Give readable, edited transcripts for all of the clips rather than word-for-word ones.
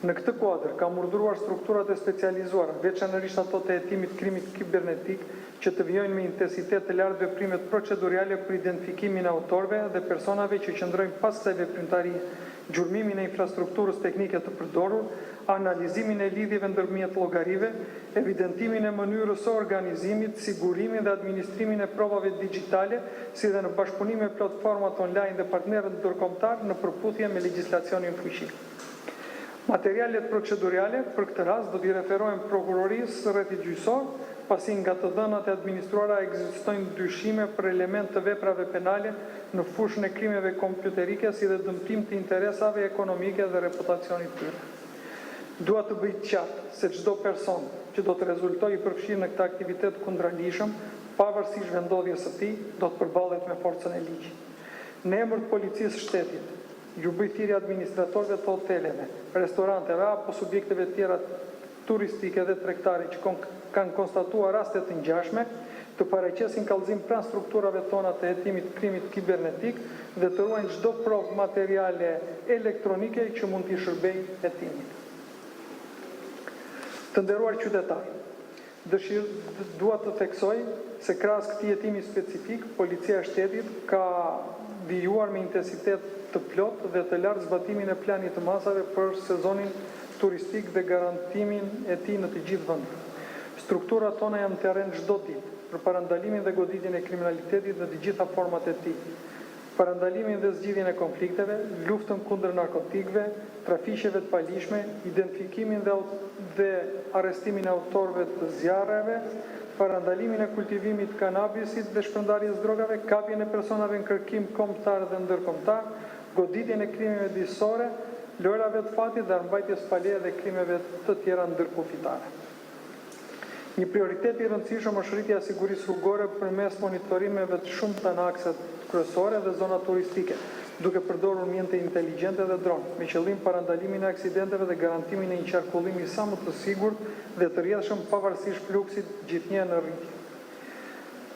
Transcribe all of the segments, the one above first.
Në këtë kuadër, kam urdhëruar strukturat e specializuara, veçanërisht ato të hetimit krimit kibernetik, që të vijojnë me intensitet të lartë veprimet procedurale për identifikimin e autorëve dhe personave që qëndrojnë pas kësaj veprimtarie, gjurmimin e infrastrukturës teknike të përdorur, analizimin e lidhjeve ndërmjet llogarive, evidentimin e mënyrës së organizimit, sigurimin dhe administrimin e provave digjitale, si dhe në bashkëpunim me platformat online dhe partnerët ndërkombëtar në përputhje me legjislacionin fuqi. Materialet procedurale për këtë rast do t'i referohen prokurorisë rrethit gjyqësor, pasi nga të dhënat e administruara ekzistojnë dyshime për element të veprave penale në fushën e krimeve kompjuterike, si dhe dëmtim të interesave ekonomike dhe reputacionit tyre. Dua të bëj qartë se çdo person që do të rezultojë i përfshirë në këtë aktivitet kundërligjshëm, pavarësisht vendodhjes së tij, do të përballet me forcën e ligjit. Në emër të policisë shtetit, ju bëj thirrje administratorëve të hoteleve, restoranteve apo subjekteve tjera turistike dhe tregtare që kanë konstatuar raste të ngjashme, të paraqesin kallëzim pranë strukturave tona të hetimit krimit kibernetik dhe të ruajnë çdo provë materiale elektronike që mund t'i shërbejë hetimit. Të nderuar qytetarë, dua të theksoj se krahas këtij hetimi specifik, Policia e Shtetit ka vijuar me intensitet të plot dhe të lartë zbatimin e planit të masave për sezonin turistik dhe garantimin e tij në të gjithë vendet. Strukturat tona janë në terren çdo ditë për parandalimin dhe goditjen e kriminalitetit në të gjitha format e tij, parandalimin dhe zgjidhjen e konflikteve, luftën kundër narkotikëve, trafiqeve të palishme, identifikimin dhe arrestimin e autorëve të zjarreve, parandalimin e kultivimit të kanabisit dhe shpërndarjes drogave, kapjen e personave në kërkim kombëtar dhe ndërkombëtar, goditjen e krimeve disore, lojrave të fatit dhe armbajtjes paleje dhe krimeve të tjera ndërkufitare. Një prioritet i rëndësishëm është rritja e sigurisë rrugore përmes monitorimeve të shumta në akset kryesore dhe zona turistike, duke përdorur mjete inteligjente dhe dronë, me qëllim parandalimin e aksidenteve dhe garantimin e një qarkullimi sa më të sigurt dhe të rrjedhshëm pavarësisht fluksit gjithnjë në rritje.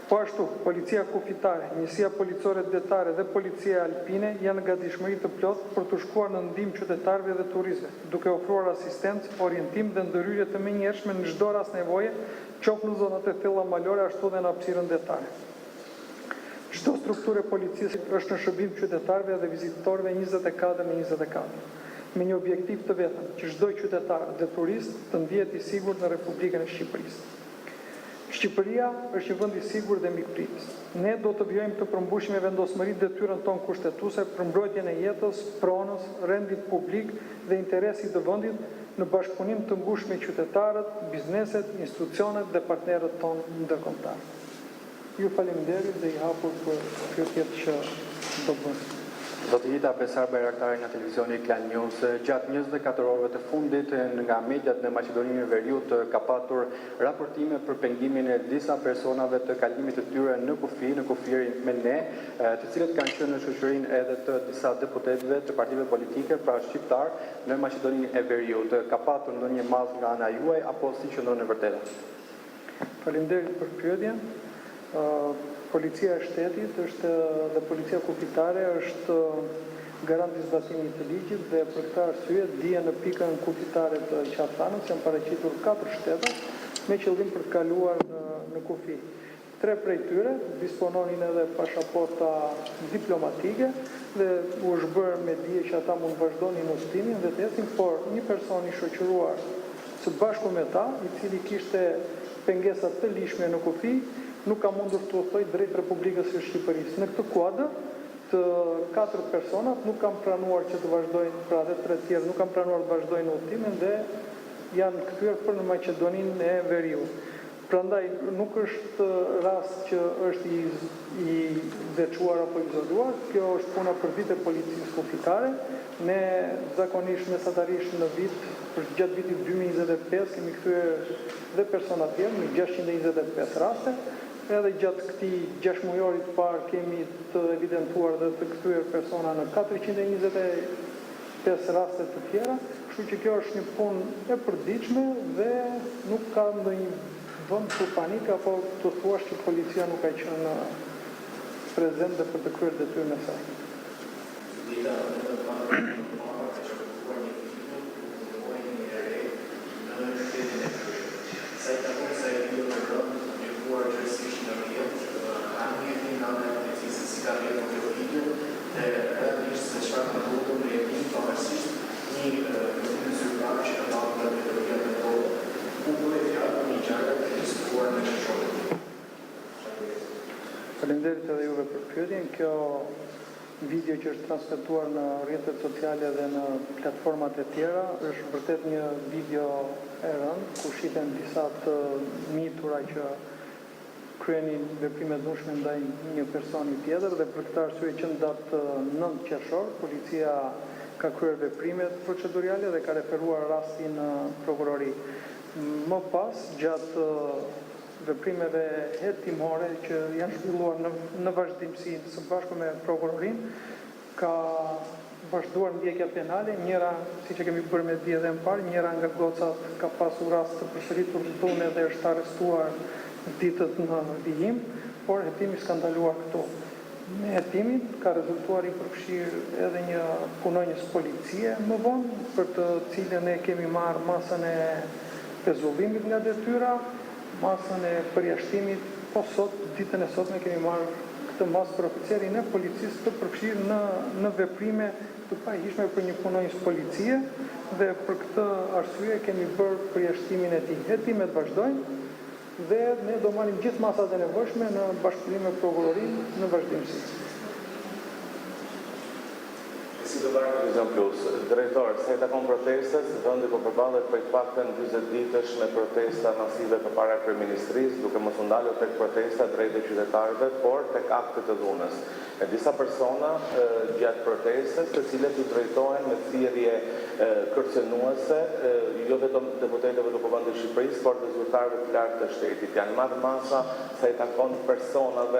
Po ashtu, Policia Kufitare, Njësia Policore Detare dhe Policia Alpine janë në gatishmëri të plotë për të shkuar në ndihmë qytetarëve dhe turistëve, duke ofruar asistencë, orientim dhe ndërhyrje të menjëhershme në çdo rast nevoje, qoftë në zonat e thella malore ashtu dhe në hapësirën detare. Çdo strukturë e policisë është në shërbim qytetarëve dhe vizitorëve 24/24, me një objektiv të vetëm, që çdo qytetar dhe turist të ndihet i sigurt në Republikën e Shqipërisë. Shqipëria është një vend i sigurt dhe mikpritës. Ne do të vijojmë të përmbushim me vendosmëri detyrën tonë kushtetuese për mbrojtjen e jetës, pronës, rendit publik dhe interesit të vendit në bashkëpunim të ngushtë me qytetarët, bizneset, institucionet dhe partnerët tonë ndërkombëtar. Ju faleminderit dhe i hapur për pyetjet që do bëni. Zoti Ida Besar, Bajraktari nga televizioni Klan News, gjatë 24 orëve të fundit nga mediat në Maqedoninë e Veriut ka patur raportime për pengimin e disa personave të kalimit të tyre në kufi, në kufirin me ne, të cilët kanë qenë në shoqërinë edhe të disa deputetëve të partive politike, pra shqiptar, në Maqedoninë e Veriut. Ka patur ndonjë mall nga ana juaj apo si qëndron e vërteta? Faleminderit për pyetjen. Policia e Shtetit dhe Policia Kufitare është garant i zbatimit të ligjit dhe për këtë arsye dije në pikën kufitare të qaftanës janë paraqitur 4 shtetat me qëllim për të kaluar në kufi. 3 prej tyre dispononin edhe pasaporta diplomatike dhe u është bërë me dije që ata mund vazhdonin udhëtimin dhe të ecin, por një person i shoqëruar së bashku me ta, i cili kishte pengesa të lishme në kufi, nuk ka mundur të udhëtojë drejt Republikës së Shqipërisë. Në këtë kuadër, të 4 personat nuk kanë pranuar që të vazhdojnë, pra dhe 3 tjerë nuk kanë pranuar të vazhdojnë udhëtimin dhe janë kthyer për në Maqedoninë e Veriut. Prandaj nuk është rast që është i veçuar apo izoluar, kjo është puna për vite policisë kufitare. Ne zakonisht mesatarisht në vit, për gjatë vitit 2025, kemi kthyer dhe persona tjerë në 625 raste. Edhe gjatë këtij 6 mujorit parë kemi të evidentuar dhe të kthyer persona në 425 raste të tjera, kështu që kjo është një punë e përditshme dhe nuk ka ndonjë vend për panik apo të thuash që policia nuk ka qenë prezent dhe për të kryer detyrën e saj. Faleminderit edhe juve për pyetjen. Kjo video që është transmetuar në rrjetet sociale dhe në platformat e tjera është vërtet një video e rëndë, ku shiten disa të mitura që kryenin veprime dhunshme ndaj një personi tjetër, dhe për këtë arsye që në datë 9 qershor policia ka kryer veprimet procedurale dhe ka referuar rastin në prokurori. Më pas, gjatë veprimeve hetimore që janë zhvilluar në vazhdimsi së bashku me prokurorin, ka vazhduar ndjekja penale. Njëra, siç e kemi bërë me dje dhe më parë, njëra nga gocat ka pasur rast të përsëritur dhune dhe është arrestuar ditët në vijim, por hetimi s'ka ndaluar këtu. Me hetimin ka rezultuar i përfshirë edhe një punonjës policie më vonë, për të cilën e kemi marrë masën e pezullimit nga detyra, masën e përjashtimit, po sot, ditën e sotme kemi marrë këtë masë për oficerin e policisë të përfshirë në veprime të pahishme për një punonjës policie, dhe për këtë arsye kemi bërë përjashtimin e tij. Hetimet vazhdojnë dhe ne do marrim gjithë masat e nevojshme në bashkëpunim me prokurorin në vazhdimsi. Si të parë Televizion Plus, drejtor, se takon protestet, vendi po përballet prej paktën 40 ditësh me protesta masive përpara kryeministrisë, duke mos u ndalur tek protesta drejt e qytetarëve, por tek aktet e dhunës. E disa persona gjatë protestës, të cilët u drejtohen me thirrje kërcënuese, jo vetëm deputetëve të Kuvendit të Shqipërisë, por dhe zyrtarëve të lartë të shtetit. Janë madh masa sa i takon personave